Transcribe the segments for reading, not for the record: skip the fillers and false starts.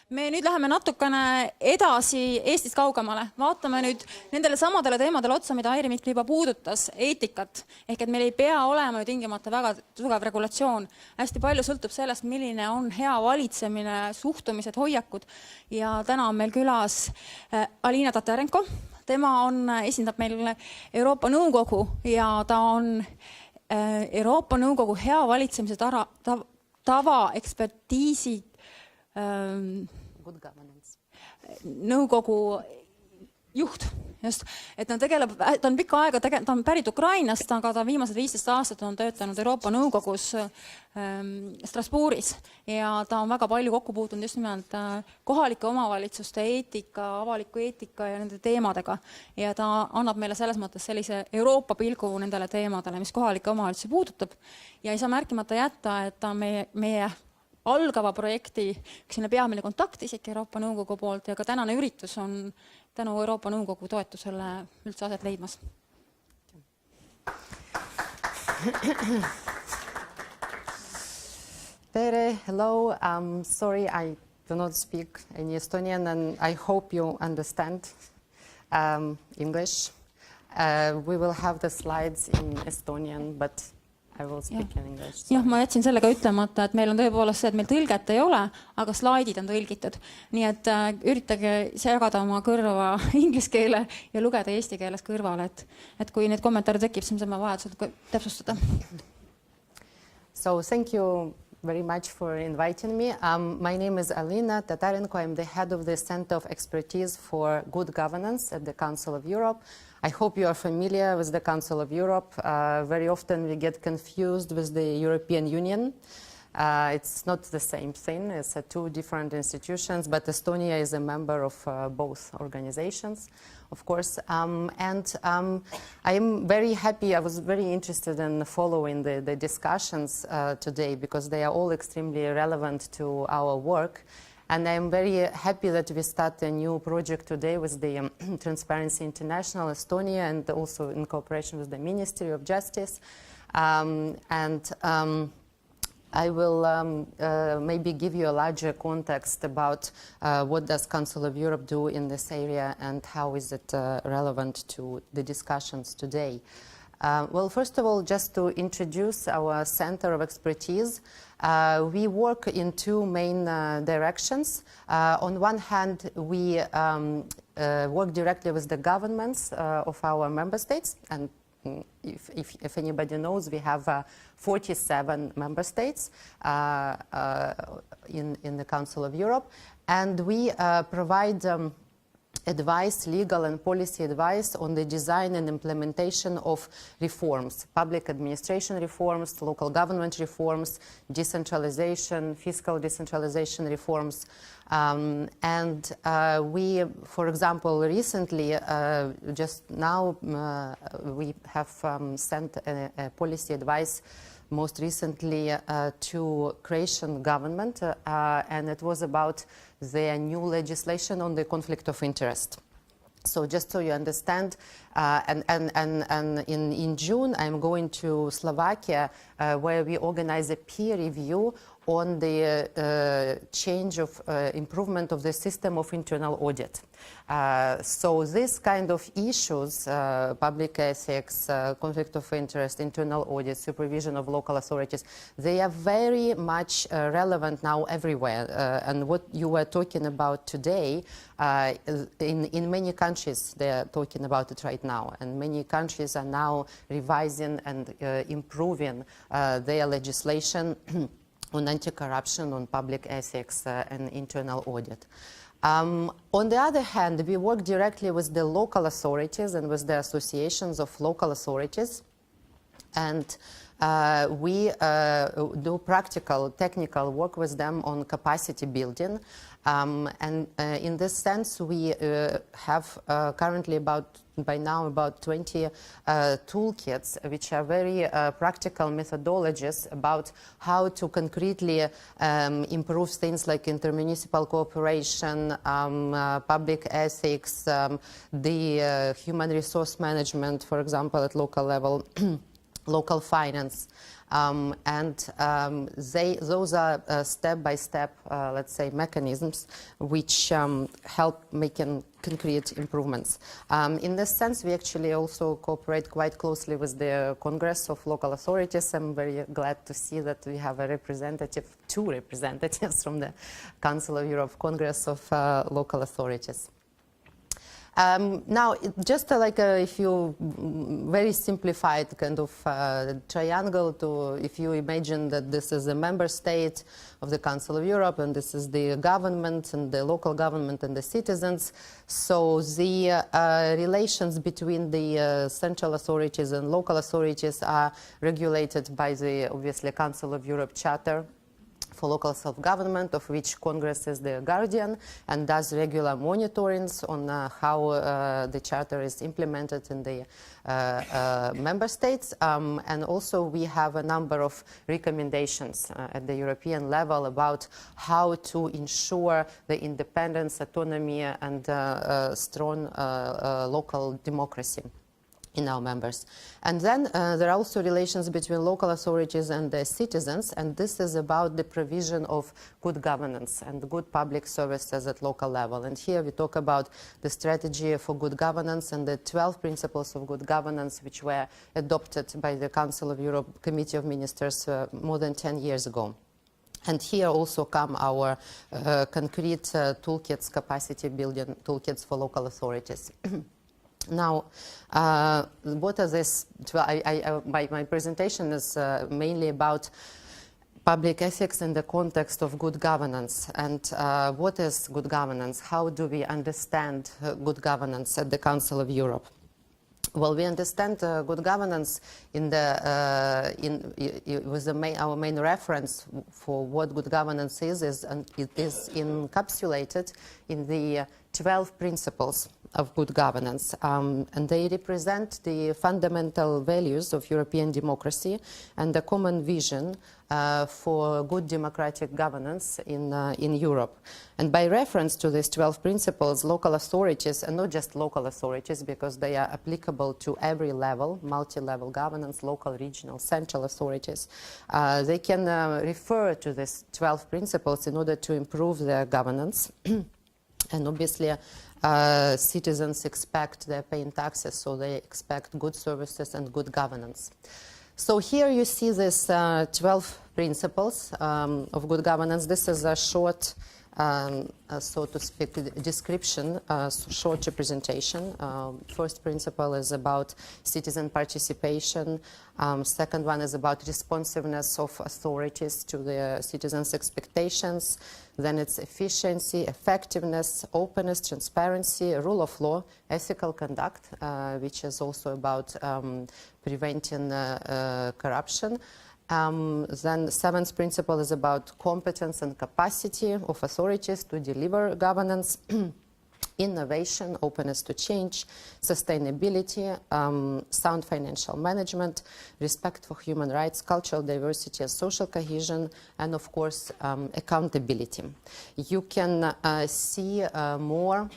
Me nüüd läheme natukene edasi Eestist kaugemale. Vaatame nüüd nendele samadele teemadele otsa, mida Airi Mikli juba puudutas, eetikat. Ehk et meil ei pea olema ju tingimata väga tugev regulatsioon. Hästi palju sõltub sellest, milline on hea valitsemine, suhtumised, hoiakud. Ja täna on meil külas Alina Tatarenko. Tema esindab meil Euroopa Nõukogu ja ta on Euroopa Nõukogu hea valitsemise tava ekspertiisi nõukogu juht. Just. Et ta on pikka aega, ta on pärit Ukrainast, aga ta viimased 15 aastat on töötanud Euroopa Nõukogus Strasbourgis ja ta on väga palju kokku puutunud just nimelt kohalike omavalitsuste eetika, avaliku eetika ja nende teemadega. Ja ta annab meile selles mõttes sellise Euroopa pilgu nendele teemadele, mis kohalike omavalitsusi puudutab. Ja ei saa märkimata jätta, et ta on meie algava projekti üks peamine kontaktisik Euroopa Nõukogu poolt ja ka tänane üritus on tänu Euroopa Nõukogu toetusele üldse aset leidmas. Tere, hello. Sorry, I do not speak any Estonian and I hope you understand English. We will have the slides in Estonian, but I will speak in English. Jah, ma jätsin sellega ütlemata, et meil on tõepoolest see, et meil tõlget ei ole, aga slaidid on tõlgitud. Nii et üritage segada oma kõrva inglise keele ja lugeda eesti keeles kõrvale, et kui need kommentaarid tekib, siis me saame vajadusel täpsustada. So thank you very much for inviting me. My name is Alina Tatarenko. I'm the head of the Center of Expertise for Good Governance at the Council of Europe. I hope you are familiar with the Council of Europe. Very often we get confused with the European Union. It's not the same thing. It's two different institutions, but Estonia is a member of both organizations, of course. I am very happy. I was very interested in following the discussions today because they are all extremely relevant to our work. And I'm very happy that we start a new project today with the Transparency International Estonia and also in cooperation with the Ministry of Justice. I will maybe give you a larger context about what does Council of Europe do in this area and how is it relevant to the discussions today. Well, first of all, just to introduce our Center of Expertise, we work in two main directions. On one hand, we work directly with the governments of our member states, and if anybody knows, we have 47 member states in the Council of Europe, and we provide advice, legal and policy advice on the design and implementation of reforms, public administration reforms, local government reforms, decentralization, fiscal decentralization reforms. We, for example, recently, just now, we have sent a policy advice most recently to Croatian government, and it was about the new legislation on the conflict of interest. So just so you understand, in June I'm going to Slovakia, where we organize a peer review on the change of improvement of the system of internal audit. So this kind of issues, public ethics, conflict of interest, internal audit, supervision of local authorities, they are very much relevant now everywhere. And what you were talking about today, in many countries they are talking about it right now. And many countries are now revising and improving their legislation on anti-corruption, on public ethics and internal audit. On the other hand, we work directly with the local authorities and with the associations of local authorities, and we do practical, technical work with them on capacity building. In this sense, we have currently by now about 20 toolkits, which are very practical methodologies about how to concretely improve things like intermunicipal cooperation, public ethics, the human resource management, for example, at local level, local finance. Those are step-by-step, let's say, mechanisms which help making concrete improvements. In this sense, we actually also cooperate quite closely with the Congress of Local Authorities. I'm very glad to see that we have a representative, 2 representatives from the Council of Europe Congress of Local Authorities. Now, just if you very simplified kind of triangle if you imagine that this is a member state of the Council of Europe and this is the government and the local government and the citizens. So the relations between the central authorities and local authorities are regulated by the, obviously, Council of Europe Charter for local self-government, of which Congress is the guardian and does regular monitorings on how the charter is implemented in the member states. And also we have a number of recommendations at the European level about how to ensure the independence, autonomy, and strong local democracy in our members. And then there are also relations between local authorities and the citizens, and this is about the provision of good governance and good public services at local level. And here we talk about the strategy for good governance and the 12 principles of good governance which were adopted by the Council of Europe Committee of Ministers more than 10 years ago. And here also come our concrete toolkits, capacity building toolkits for local authorities. Now, what are this? My presentation is mainly about public ethics in the context of good governance. And what is good governance? How do we understand good governance at the Council of Europe? Well, we understand good governance with our main reference for what good governance is and it is encapsulated in the 12 principles of good governance, and they represent the fundamental values of European democracy and the common vision for good democratic governance in Europe. And by reference to these 12 principles, local authorities, and not just local authorities because they are applicable to every level, multi-level governance, local, regional, central authorities, they can refer to these 12 principles in order to improve their governance. And obviously, citizens expect they're paying taxes, so they expect good services and good governance. So here you see these 12 principles of good governance. This is a short, so to speak, description, short representation. First principle is about citizen participation. Second one is about responsiveness of authorities to the citizens' expectations. Then it's efficiency, effectiveness, openness, transparency, rule of law, ethical conduct, which is also about preventing corruption. Then seventh principle is about competence and capacity of authorities to deliver governance. Innovation, openness to change, sustainability, sound financial management, respect for human rights, cultural diversity and social cohesion, and of course, accountability. You can see more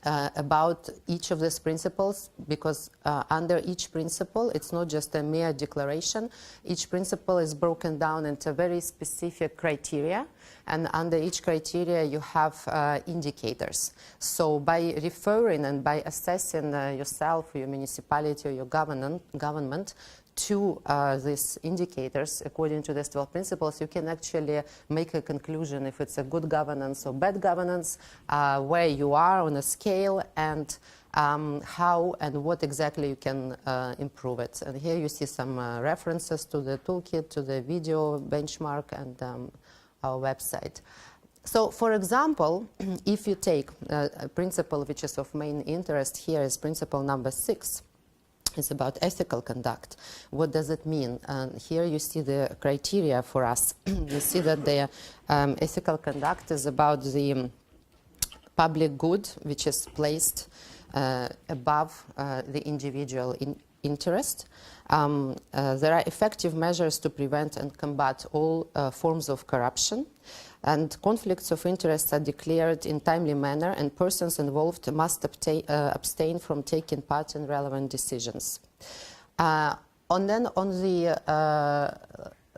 about each of these principles because under each principle, it's not just a mere declaration. Each principle is broken down into very specific criteria. And under each criteria, you have indicators. So by referring and by assessing yourself, your municipality, or your government to these indicators, according to these 12 principles, you can actually make a conclusion if it's a good governance or bad governance, where you are on a scale, and how and what exactly you can improve it. And here you see some references to the toolkit, to the video benchmark, and our website. So, for example, if you take a principle which is of main interest here is principle number 6. It's about ethical conduct. What does it mean? Here you see the criteria for us. You see that the ethical conduct is about the public good, which is placed above the individual interest. There are effective measures to prevent and combat all forms of corruption. And conflicts of interest are declared in timely manner, and persons involved must abstain from taking part in relevant decisions. And then on the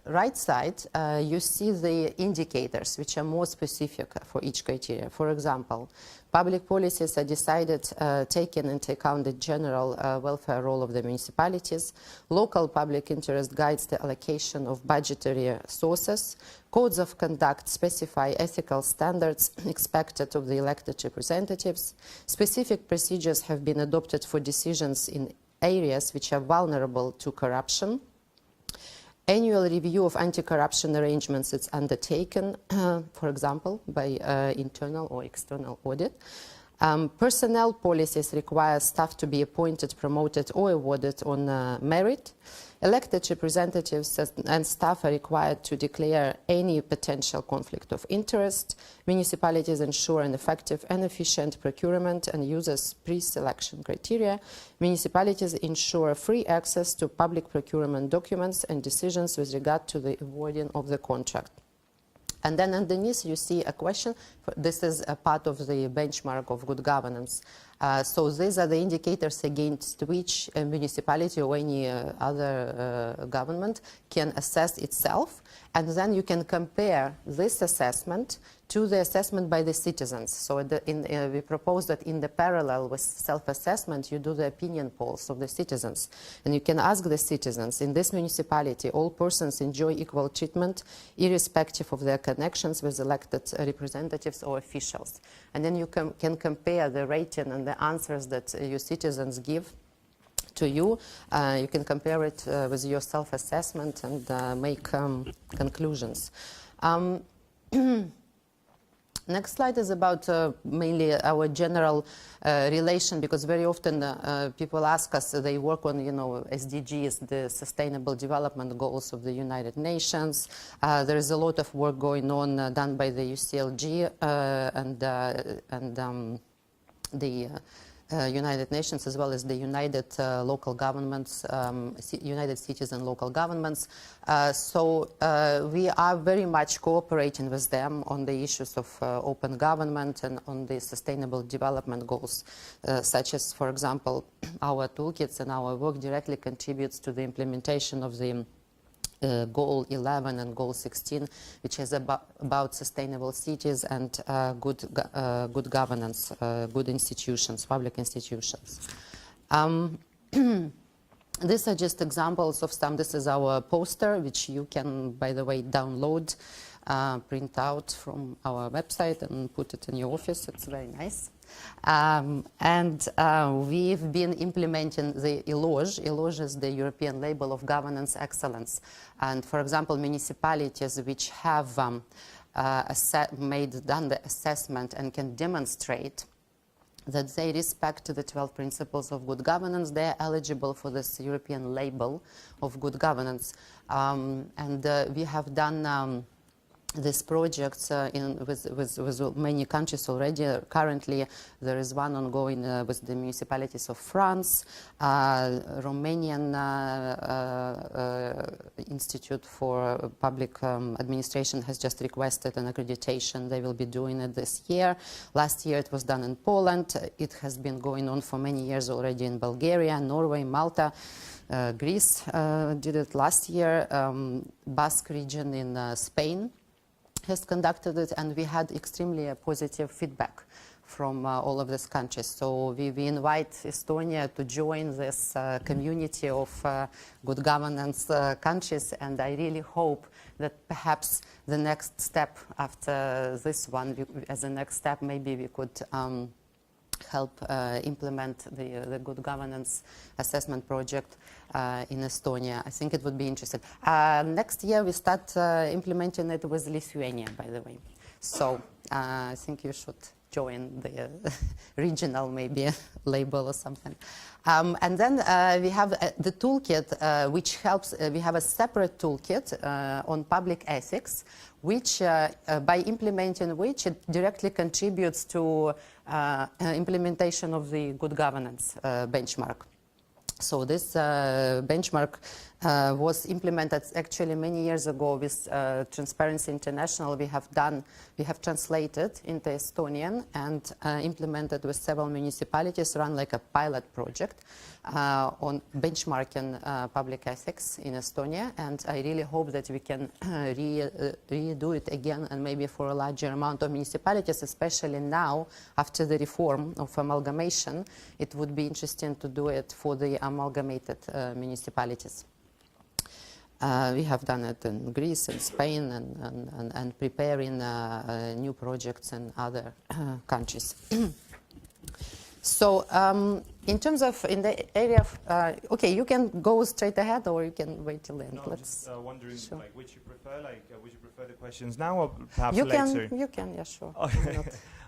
right side, you see the indicators, which are more specific for each criteria. For example, public policies are decided taking into account the general welfare role of the municipalities. Local public interest guides the allocation of budgetary sources. Codes of conduct specify ethical standards expected of the elected representatives. Specific procedures have been adopted for decisions in areas which are vulnerable to corruption. Annual review of anti-corruption arrangements is undertaken, for example, by internal or external audit. Personnel policies require staff to be appointed, promoted, or awarded on merit. Elected representatives and staff are required to declare any potential conflict of interest. Municipalities ensure an effective and efficient procurement and uses pre-selection criteria. Municipalities ensure free access to public procurement documents and decisions with regard to the awarding of the contract. And then underneath you see a question. This is a part of the benchmark of good governance. So these are the indicators against which a municipality or any other government can assess itself. And then you can compare this assessment to the assessment by the citizens. So we propose that in the parallel with self-assessment, you do the opinion polls of the citizens. And you can ask the citizens, in this municipality, all persons enjoy equal treatment, irrespective of their connections with elected representatives or officials. And then you can compare the rating and the answers that your citizens give to you. You can compare it with your self-assessment and make conclusions. Next slide is about mainly our general relation, because very often people ask us, they work on, SDGs, the Sustainable Development Goals of the United Nations. There is a lot of work going on done by the UCLG and the United Nations, as well as the United Local Governments, United Cities and Local Governments. So we are very much cooperating with them on the issues of open government and on the sustainable development goals, such as, for example, our toolkits and our work directly contributes to the implementation of the Goal 11 and Goal 16, which is about sustainable cities and good governance, good institutions, public institutions. These are just examples of some. This is our poster, which you can, by the way, download, print out from our website and put it in your office. It's very nice. We've been implementing the ELOGE. ELOGE is the European Label of Governance Excellence. And for example, municipalities which have done the assessment and can demonstrate that they respect the 12 principles of good governance, they are eligible for this European label of good governance. We have done these projects with many countries already. Currently, there is one ongoing with the municipalities of France. Romanian Institute for Public Administration has just requested an accreditation. They will be doing it this year. Last year it was done in Poland. It has been going on for many years already in Bulgaria, Norway, Malta. Greece did it last year. Basque region in Spain has conducted it, and we had extremely positive feedback from all of these countries. So we invite Estonia to join this community of good governance countries, and I really hope that perhaps the next step after this one, as a next step, maybe we could help implement the good governance assessment project in Estonia. I think it would be interesting. Next year we start implementing it with Lithuania, by the way. So I think you should join the regional maybe label or something. And then we have the toolkit which helps. We have a separate toolkit on public ethics, which by implementing which it directly contributes to implementation of the good governance benchmark. So this benchmark was implemented actually many years ago with Transparency International. We have translated into Estonian and implemented with several municipalities, run like a pilot project on benchmarking public ethics in Estonia. And I really hope that we can redo it again, and maybe for a larger amount of municipalities, especially now after the reform of amalgamation. It would be interesting to do it for the amalgamated municipalities. We have done it in Greece and Spain and preparing new projects in other countries. So in terms of, in the area of, okay, you can go straight ahead or you can wait till the end. No, Let's just wondering, sure. like, which you prefer, like, would you prefer the questions now or perhaps you later? You can, yeah, sure. Okay.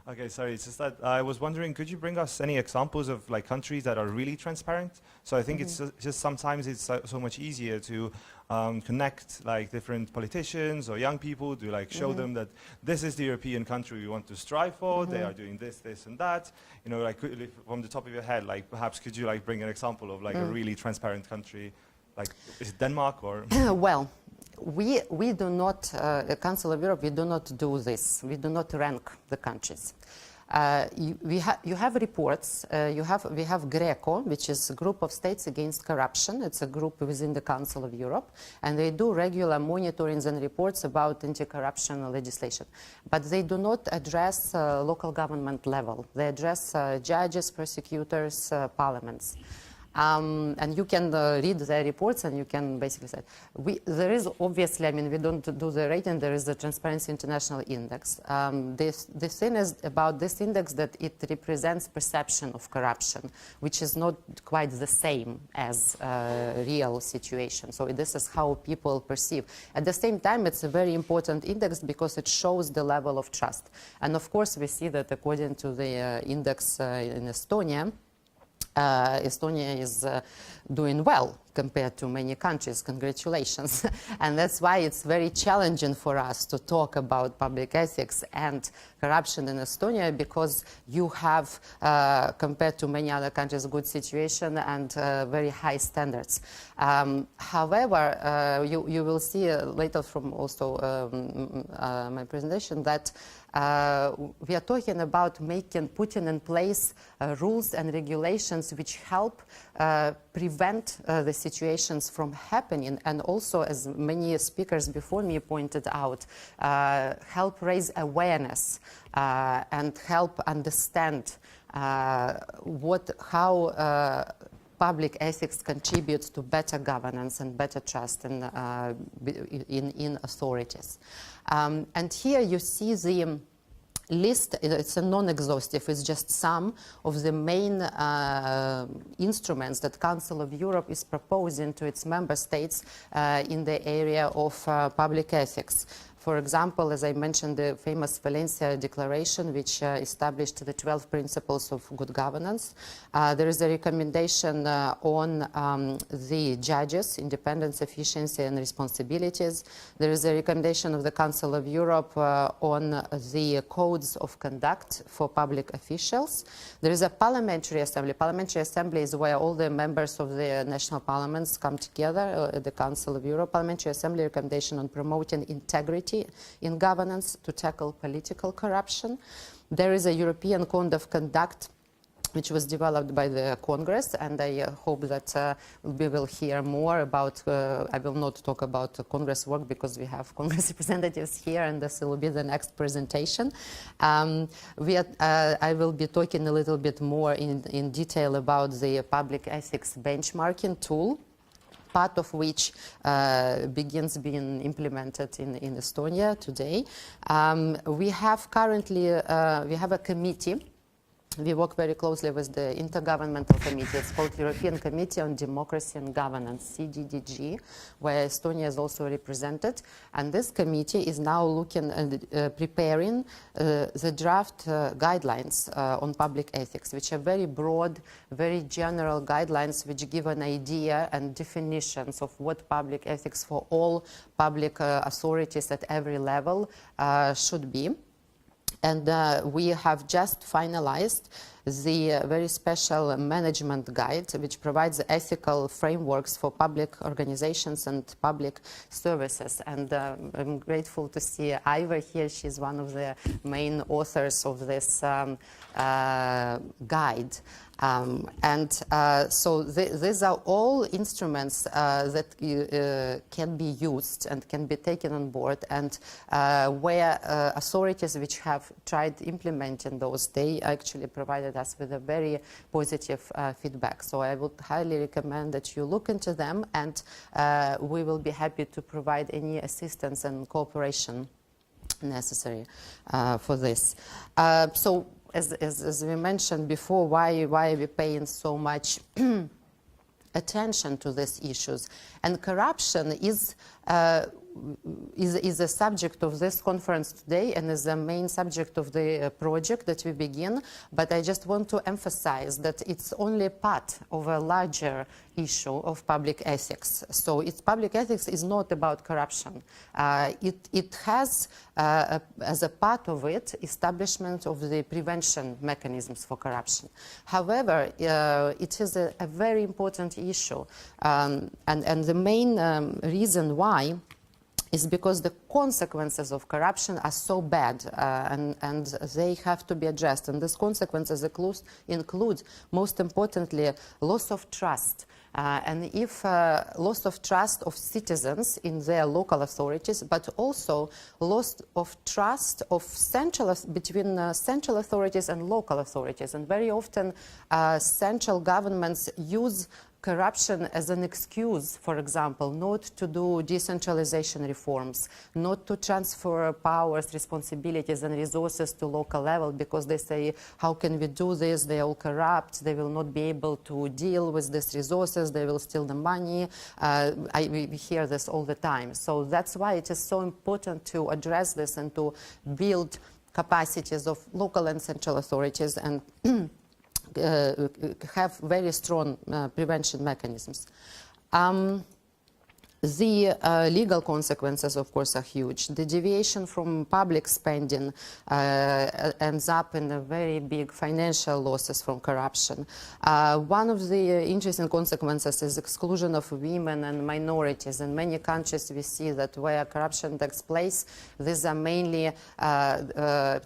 Okay, sorry, it's just that I was wondering, could you bring us any examples of like countries that are really transparent? So I think it's just sometimes it's so much easier to connect like different politicians or young people to like show them that this is the European country we want to strive for. They are doing this, this, and that. You know, like quickly from the top of your head, like perhaps could you like bring an example of like a really transparent country? Like, is it Denmark or? Well, we do not, the Council of Europe, we do not do this. We do not rank the countries. You have reports. We have GRECO, which is a group of states against corruption. It's a group within the Council of Europe, and they do regular monitorings and reports about anti-corruption legislation. But they do not address local government level. They address judges, prosecutors, parliaments. And you can read their reports, and you can basically say, there is obviously, I mean, we don't do the rating, there is the Transparency International Index. The thing is about this index that it represents perception of corruption, which is not quite the same as real situation. So this is how people perceive. At the same time, it's a very important index because it shows the level of trust. And of course, we see that according to the index in Estonia, Estonia is doing well compared to many countries. Congratulations. And that's why it's very challenging for us to talk about public ethics and corruption in Estonia, because you have, compared to many other countries, good situation and very high standards. However, you will see later from also my presentation that we are talking about putting in place rules and regulations which help prevent the situations from happening, and also, as many speakers before me pointed out, help raise awareness and help understand how public ethics contributes to better governance and better trust in authorities. And here you see the list. It's a non-exhaustive, it's just some of the main instruments that Council of Europe is proposing to its member states in the area of public ethics. For example, as I mentioned, the famous Valencia Declaration, which established the 12 principles of good governance. There is a recommendation on the judges' independence, efficiency, and responsibilities. There is a recommendation of the Council of Europe on the codes of conduct for public officials. There is a parliamentary assembly. Parliamentary assembly is where all the members of the national parliaments come together at the Council of Europe. Parliamentary assembly recommendation on promoting integrity in governance to tackle political corruption. There is a European Code of Conduct which was developed by the Congress, and I hope that we will hear more about, I will not talk about Congress work because we have Congress representatives here, and this will be the next presentation. I will be talking a little bit more in detail about the public ethics benchmarking tool, part of which begins being implemented in Estonia today. We have currently, we have a committee. We work very closely with the Intergovernmental Committee. It's called European Committee on Democracy and Governance, CDDG, where Estonia is also represented. And this committee is now looking and preparing the draft guidelines on public ethics, which are very broad, very general guidelines which give an idea and definitions of what public ethics for all public authorities at every level should be. And we have just finalized the very special management guide, which provides ethical frameworks for public organizations and public services. And I'm grateful to see Iva here. She's one of the main authors of this guide. So these are all instruments that can be used and can be taken on board, and where authorities which have tried implementing those, they actually provided us with a very positive feedback. So I would highly recommend that you look into them, and we will be happy to provide any assistance and cooperation necessary for this. So as we mentioned before, why are we paying so much attention to these issues? And corruption is a subject of this conference today, and is the main subject of the project that we begin. But I just want to emphasize that it's only part of a larger issue of public ethics. So public ethics is not about corruption. It has, as a part of it, establishment of the prevention mechanisms for corruption. However, it is a very important issue, and the main reason why is because the consequences of corruption are so bad, and they have to be addressed. And these consequences include, most importantly, loss of trust. And if loss of trust of citizens in their local authorities, but also loss of trust of between central authorities and local authorities. And very often central governments use corruption as an excuse, for example, not to do decentralization reforms, not to transfer powers, responsibilities and resources to local level, because they say, how can we do this? They are all corrupt, they will not be able to deal with these resources, they will steal the money. We hear this all the time. So that's why it is so important to address this and to build capacities of local and central authorities and have very strong prevention mechanisms. The legal consequences, of course, are huge. The deviation from public spending ends up in a very big financial losses from corruption. One of the interesting consequences is exclusion of women and minorities. In many countries, we see that where corruption takes place, these are mainly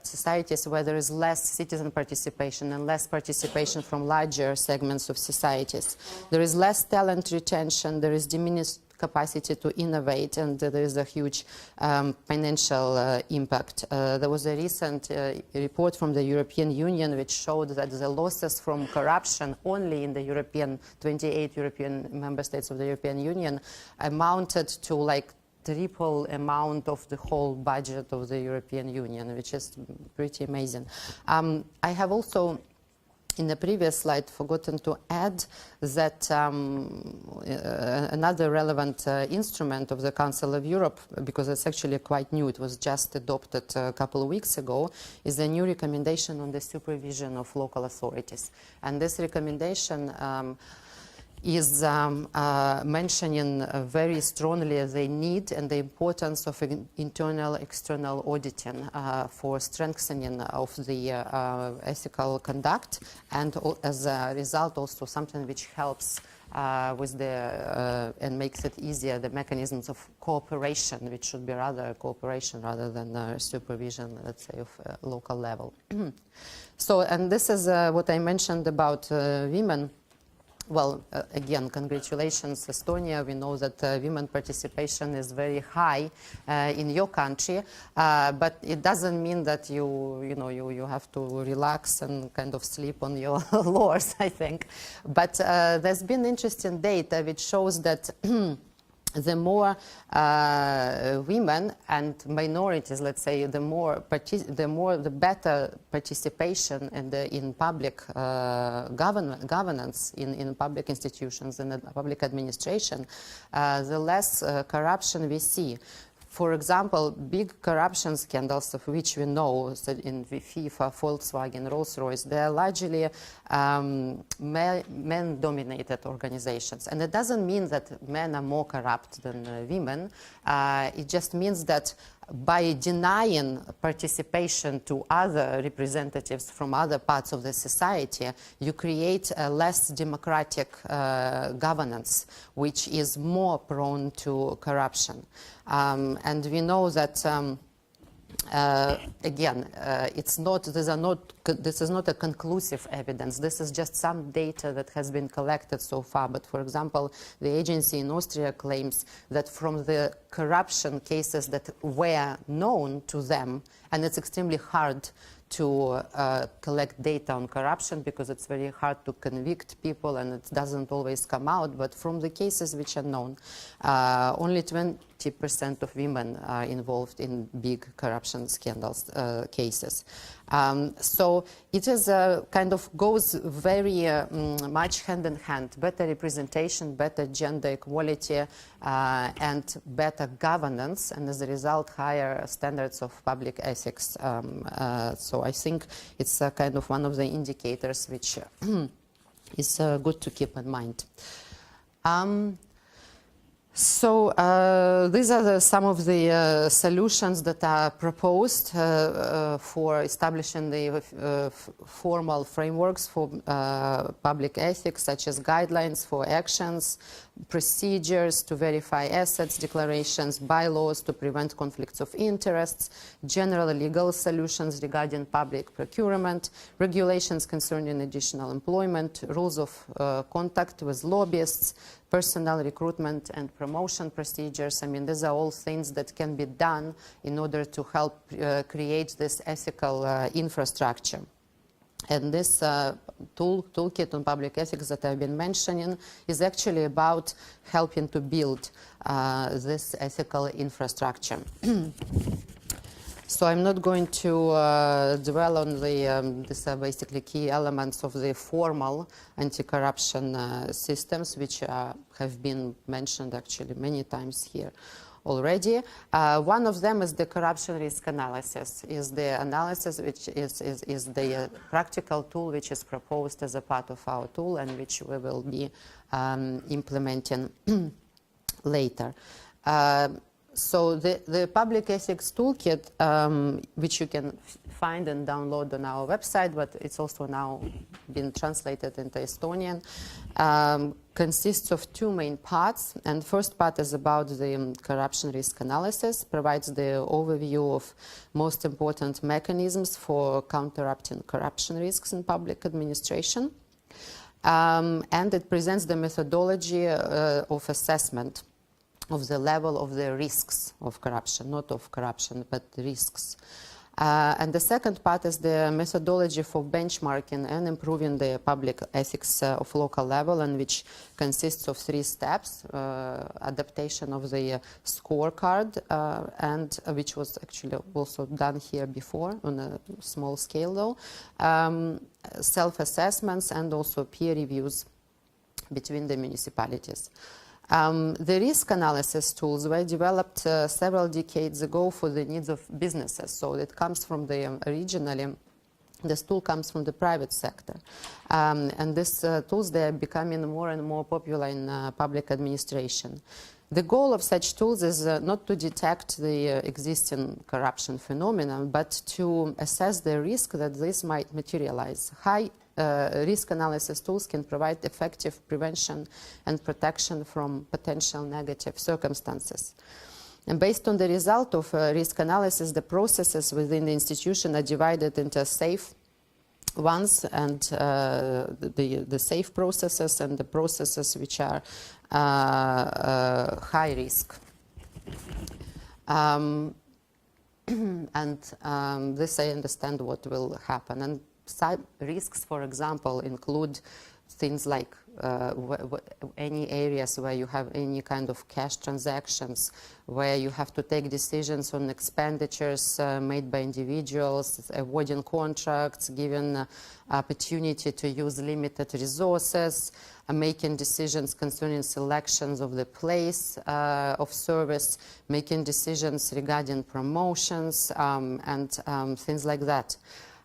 societies where there is less citizen participation and less participation from larger segments of societies. There is less talent retention, there is diminished capacity to innovate, and there is a huge financial impact. There was a recent report from the European Union which showed that the losses from corruption only in the 28 European member states of the European Union amounted to like triple amount of the whole budget of the European Union, which is pretty amazing. I have also in the previous slide forgotten to add that another relevant instrument of the Council of Europe, because it's actually quite new, it was just adopted a couple of weeks ago, is a new recommendation on the supervision of local authorities. And this recommendation is mentioning very strongly the need and the importance of internal external auditing for strengthening of the ethical conduct, and as a result also something which helps with the and makes it easier, the mechanisms of cooperation, which should be rather cooperation rather than supervision, let's say, of local level. So, and this is what I mentioned about women. Well, again, congratulations, Estonia. We know that women participation is very high in your country, but it doesn't mean that you have to relax and kind of sleep on your laurels, I think. But there's been interesting data which shows that the more women and minorities, let's say, the better participation in public governance, in public institutions and public administration, the less corruption we see. For example, big corruption scandals of which we know in FIFA, Volkswagen, Rolls-Royce, they are largely men-dominated organizations. And it doesn't mean that men are more corrupt than women. It just means that by denying participation to other representatives from other parts of the society, you create a less democratic governance, which is more prone to corruption. And we know that again, this is not a conclusive evidence. This is just some data that has been collected so far. But for example, the agency in Austria claims that from the corruption cases that were known to them, and it's extremely hard to collect data on corruption because it's very hard to convict people and it doesn't always come out, but from the cases which are known, only 20% of women are involved in big corruption scandals cases. So it is kind of goes very much hand in hand, better representation, better gender equality, and better governance, and as a result, higher standards of public ethics. So I think it's kind of one of the indicators which is good to keep in mind. So these are some of the solutions that are proposed for establishing the formal frameworks for public ethics, such as guidelines for actions, procedures to verify assets, declarations, bylaws to prevent conflicts of interests, general legal solutions regarding public procurement, regulations concerning additional employment, rules of contact with lobbyists, personnel recruitment and promotion procedures. I mean, these are all things that can be done in order to help create this ethical infrastructure. And this toolkit on public ethics that I've been mentioning is actually about helping to build this ethical infrastructure. So I'm not going to dwell on the, these are basically key elements of the formal anti-corruption systems, which have been mentioned actually many times here already. One of them is the corruption risk analysis, is the analysis which is the practical tool which is proposed as a part of our tool and which we will be implementing later. So the public ethics toolkit, which you can find and download on our website, but it's also now been translated into Estonian, consists of two main parts. And first part is about the corruption risk analysis, provides the overview of most important mechanisms for counteracting corruption risks in public administration. And it presents the methodology of assessment of the level of the risks of corruption, not of corruption, but risks. And the second part is the methodology for benchmarking and improving the public ethics of local level, and which consists of 3 steps: adaptation of the scorecard, and which was actually also done here before on a small scale though, self-assessments, and also peer reviews between the municipalities. The risk analysis tools were developed several decades ago for the needs of businesses. So it comes from the originally, this tool comes from the private sector. And these tools, they are becoming more and more popular in public administration. The goal of such tools is not to detect the existing corruption phenomenon, but to assess the risk that this might materialize. High risk analysis tools can provide effective prevention and protection from potential negative circumstances. And based on the result of risk analysis, the processes within the institution are divided into safe ones and the safe processes, and the processes which are high risk. And this I understand what will happen. And risks, for example, include things like any areas where you have any kind of cash transactions, where you have to take decisions on expenditures made by individuals, avoiding contracts, giving opportunity to use limited resources, making decisions concerning selections of the place of service, making decisions regarding promotions, and things like that.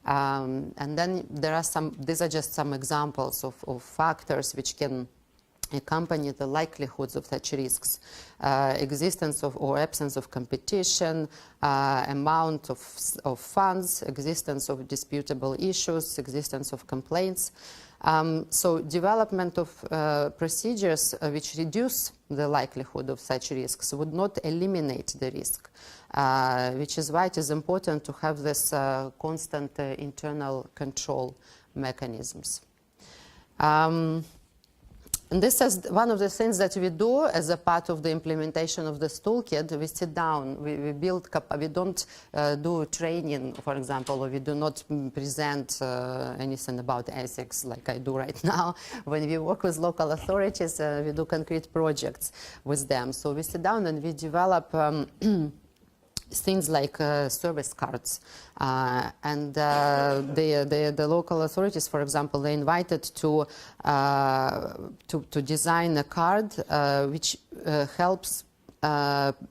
And then there are these are just some examples of factors which can accompany the likelihoods of such risks, existence of or absence of competition, amount of funds, existence of disputable issues, existence of complaints. So development of procedures which reduce the likelihood of such risks would not eliminate the risk, which is why it is important to have this constant internal control mechanisms. And this is one of the things that we do as a part of the implementation of this toolkit. We sit down, we build, we don't do training, for example, or we do not present anything about ethics like I do right now. When we work with local authorities, we do concrete projects with them. So we sit down and we develop things like service cards. And the local authorities, for example, they invited to design a card which helps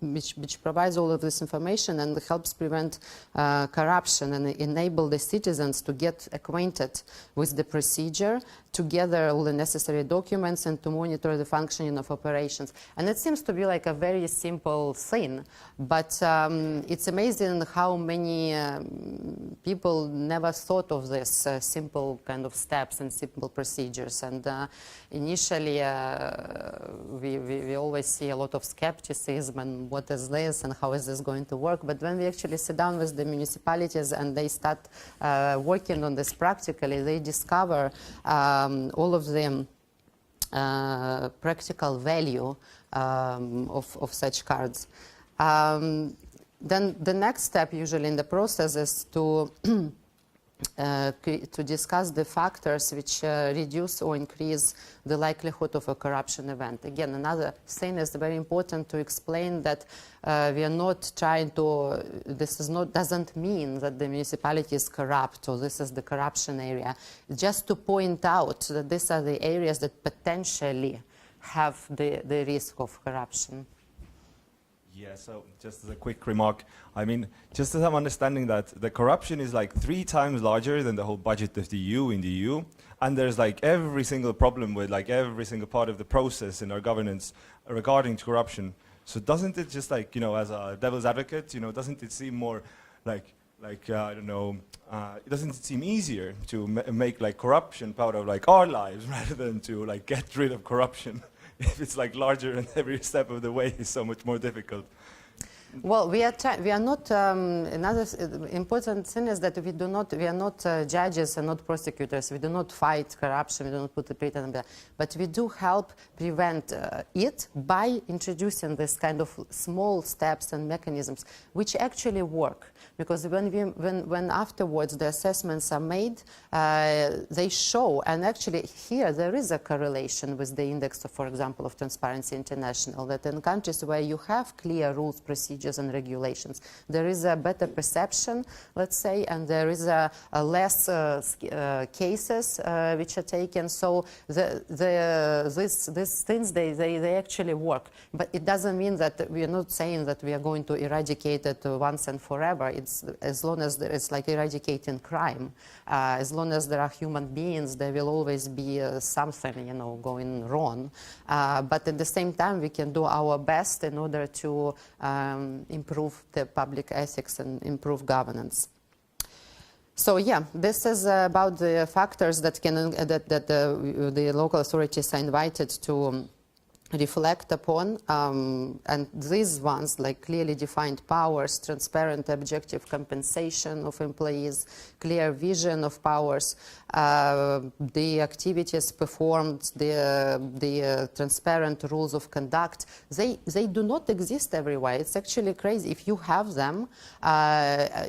which provides all of this information and helps prevent corruption and enable the citizens to get acquainted with the procedure, to gather all the necessary documents and to monitor the functioning of operations. And it seems to be like a very simple thing, but it's amazing how many people never thought of this simple kind of steps and simple procedures. And initially we always see a lot of skepticism and what is this and how is this going to work. But when we actually sit down with the municipalities and they start working on this practically, they discover all of the practical value of such cards. Then the next step usually in the process is to discuss the factors which reduce or increase the likelihood of a corruption event. Again, another thing is very important to explain that we are not trying to, doesn't mean that the municipality is corrupt or this is the corruption area. Just to point out that these are the areas that potentially have the risk of corruption. Yeah, so just as a quick remark, I mean, just as I'm understanding that the corruption is like 3 times larger than the whole budget of the EU in the EU, and there's like every single problem with like every single part of the process in our governance regarding to corruption. So doesn't it just like, you know, as a devil's advocate, you know, doesn't it seem more like I don't know, doesn't it seem easier to make like corruption part of like our lives rather than to like get rid of corruption? If it's like larger and every step of the way is so much more difficult. Well, we are not, another important thing is that we are not judges and not prosecutors. We do not fight corruption, we do not put the pretend on that. But we do help prevent it by introducing this kind of small steps and mechanisms which actually work. Because when afterwards the assessments are made, they show, and actually here there is a correlation with the index, for example, of Transparency International, that in countries where you have clear rules, procedures and regulations, there is a better perception, let's say, and there is a less cases which are taken. So these things, they actually work. But it doesn't mean that we are not saying that we are going to eradicate it once and forever. It's as long as there is like eradicating crime, as long as there are human beings, there will always be something, you know, going wrong. But at the same time, we can do our best in order to improve the public ethics and improve governance. So yeah, this is about the factors that the local authorities are invited to reflect upon, and these ones, like clearly defined powers, transparent objective compensation of employees, clear vision of powers, the activities performed, the transparent rules of conduct, they do not exist everywhere. It's actually crazy. If you have them,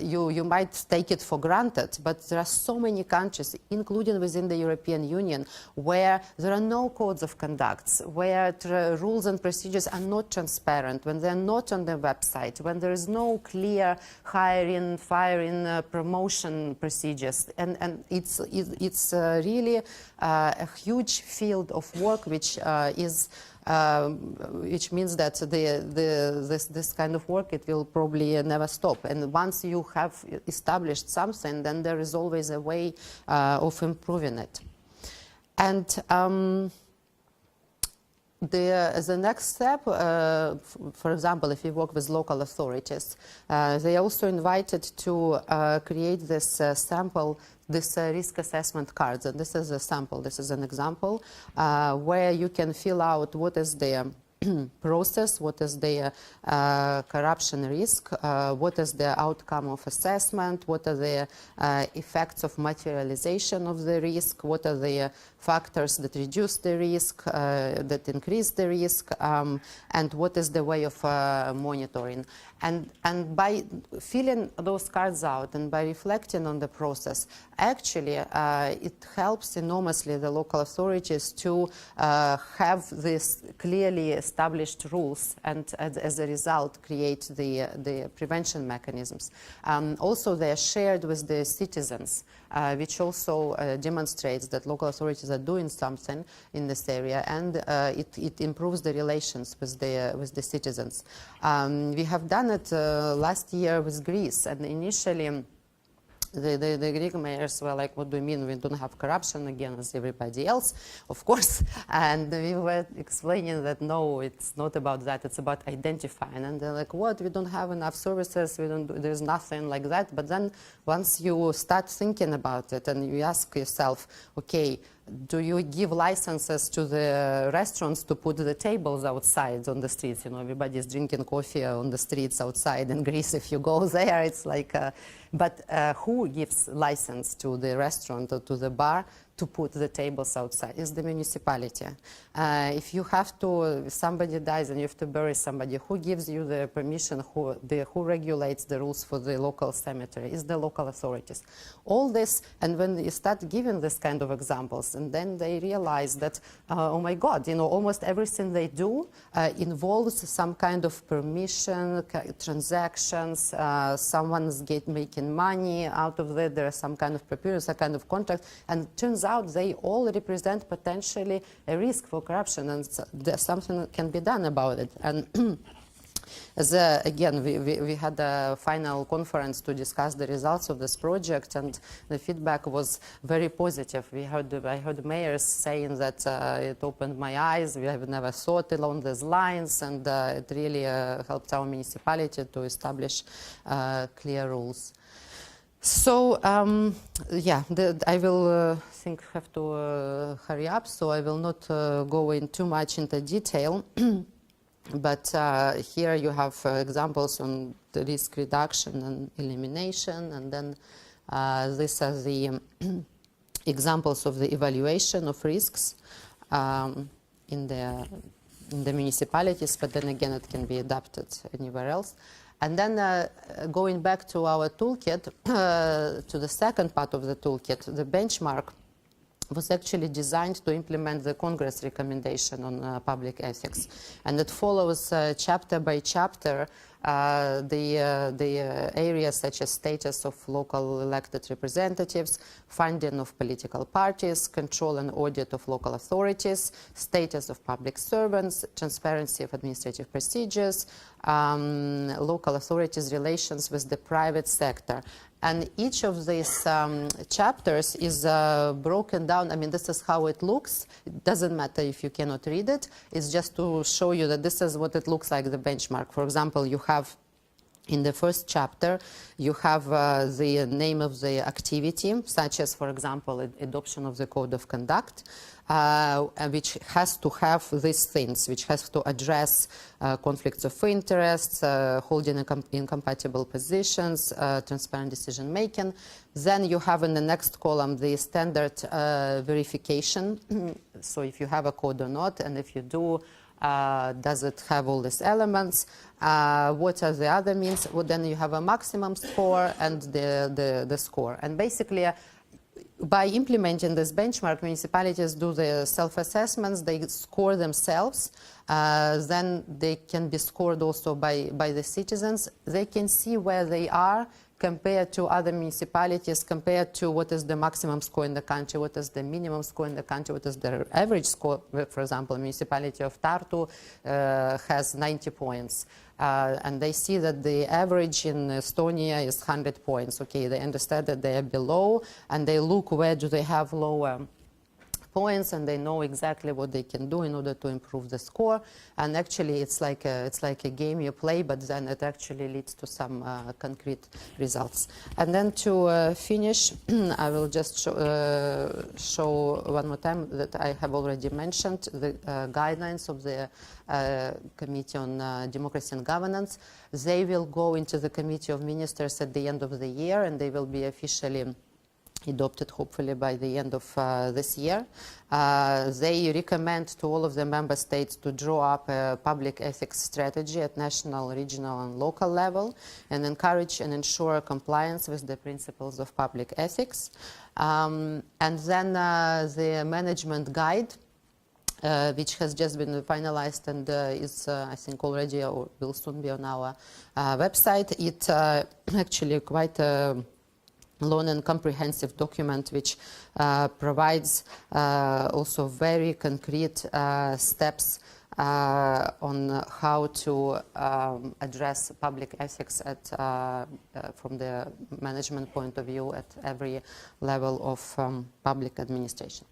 you might take it for granted, but there are so many countries, including within the European Union, where there are no codes of conduct, where rules and procedures are not transparent, when they're not on the website, when there is no clear hiring, firing, promotion procedures. And it's really a huge field of work which means that this kind of work, it will probably never stop. And once you have established something, then there is always a way of improving it. And The next step, for example, if you work with local authorities, they are also invited to create this sample, this risk assessment cards. And this is a sample, this is an example, where you can fill out what is the process, what is the corruption risk, what is the outcome of assessment, what are the effects of materialization of the risk, what are the factors that reduce the risk, that increase the risk, and what is the way of monitoring. And by filling those cards out and by reflecting on the process, actually it helps enormously the local authorities to have this clearly established rules and as a result create the prevention mechanisms. Also they are shared with the citizens, which also demonstrates that local authorities are doing something in this area, and it improves the relations with the citizens. We have done it last year with Greece, and initially the Greek mayors were like, what do you mean we don't have corruption again as everybody else? Of course. And we were explaining that no, it's not about that, it's about identifying. And they're like, what, we don't have enough services, there's nothing like that. But then once you start thinking about it and you ask yourself, okay, do you give licenses to the restaurants to put the tables outside on the streets? You know, everybody's drinking coffee on the streets outside in Greece. If you go there, it's like, but who gives license to the restaurant or to the bar to put the tables outside? Is the municipality. If you have to, if somebody dies and you have to bury somebody, who gives you the permission, who regulates the rules for the local cemetery? Is the local authorities. All this, and when you start giving this kind of examples, and then they realize that, oh my God, you know, almost everything they do involves some kind of permission, transactions, someone's making money out of it, there is some kind of preparation, some kind of contract, and it turns out they all represent potentially a risk for corruption, and something can be done about it. And again, we had a final conference to discuss the results of this project, and the feedback was very positive. I heard mayors saying that it opened my eyes, we have never thought along these lines, and it really helped our municipality to establish clear rules. So, yeah, I will have to hurry up, so I will not go in too much into detail. But here you have examples on the risk reduction and elimination, and then these are the examples of the evaluation of risks in the municipalities, but then again it can be adapted anywhere else. And then going back to our toolkit, to the second part of the toolkit, the benchmark was actually designed to implement the Congress recommendation on public ethics. And it follows chapter by chapter the areas such as status of local elected representatives, funding of political parties, control and audit of local authorities, status of public servants, transparency of administrative procedures, local authorities' relations with the private sector. And each of these chapters is broken down. I mean, this is how it looks. It doesn't matter if you cannot read it. It's just to show you that this is what it looks like, the benchmark. For example, you have in the first chapter, you have the name of the activity, such as, for example, adoption of the code of conduct, which has to have these things, which has to address conflicts of interest, holding incompatible positions, transparent decision making. Then you have in the next column the standard verification. So if you have a code or not, and if you do, does it have all these elements? What are the other means? Well, then you have a maximum score and the score. And basically, by implementing this benchmark, municipalities do the self-assessments, they score themselves, then they can be scored also by the citizens. They can see where they are compared to other municipalities, compared to what is the maximum score in the country, what is the minimum score in the country, what is the average score. For example, the municipality of Tartu has 90 points. And they see that the average in Estonia is 100 points. Okay, they understand that they are below, and they look where do they have lower points, and they know exactly what they can do in order to improve the score. And actually, it's like a game you play, but then it actually leads to some concrete results. And then to finish, I will just show one more time that I have already mentioned the guidelines of the Committee on Democracy and Governance. They will go into the Committee of Ministers at the end of the year, and they will be officially adopted hopefully by the end of this year. They recommend to all of the member states to draw up a public ethics strategy at national, regional and local level and encourage and ensure compliance with the principles of public ethics. And then the management guide, which has just been finalized and is, I think, already or will soon be on our website. It's actually quite a long and comprehensive document which provides also very concrete steps on how to address public ethics from the management point of view at every level of public administration.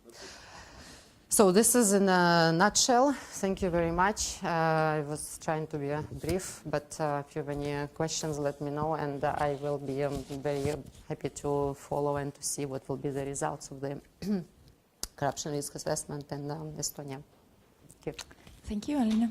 So this is in a nutshell. Thank you very much. I was trying to be brief, but if you have any questions, let me know, and I will be very happy to follow and to see what will be the results of the corruption risk assessment in Estonia. Thank you. Thank you, Alina.